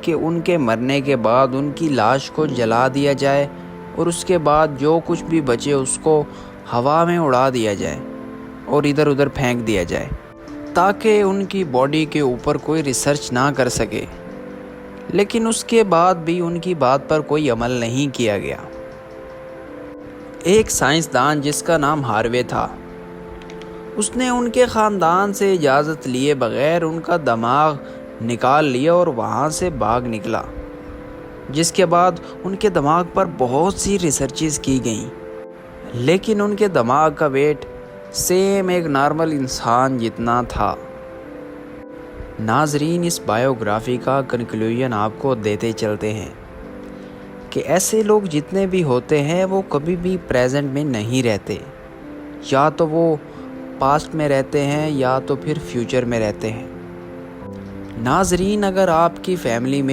کہ ان کے مرنے کے بعد ان کی لاش کو جلا دیا جائے اور اس کے بعد جو کچھ بھی بچے اس کو ہوا میں اڑا دیا جائے اور ادھر ادھر پھینک دیا جائے تاکہ ان کی باڈی کے اوپر کوئی ریسرچ نہ کر سکے۔ لیکن اس کے بعد بھی ان کی بات پر کوئی عمل نہیں کیا گیا۔ ایک سائنسدان جس کا نام ہاروے تھا، اس نے ان کے خاندان سے اجازت لیے بغیر ان کا دماغ نکال لیا اور وہاں سے بھاگ نکلا، جس کے بعد ان کے دماغ پر بہت سی ریسرچز کی گئیں، لیکن ان کے دماغ کا ویٹ سیم ایک نارمل انسان جتنا تھا۔ ناظرین، اس بائیوگرافی کا کنکلوژن آپ کو دیتے چلتے ہیں کہ ایسے لوگ جتنے بھی ہوتے ہیں وہ کبھی بھی پریزنٹ میں نہیں رہتے، یا تو وہ پاسٹ میں رہتے ہیں یا تو پھر فیوچر میں رہتے ہیں۔ ناظرین، اگر آپ کی فیملی میں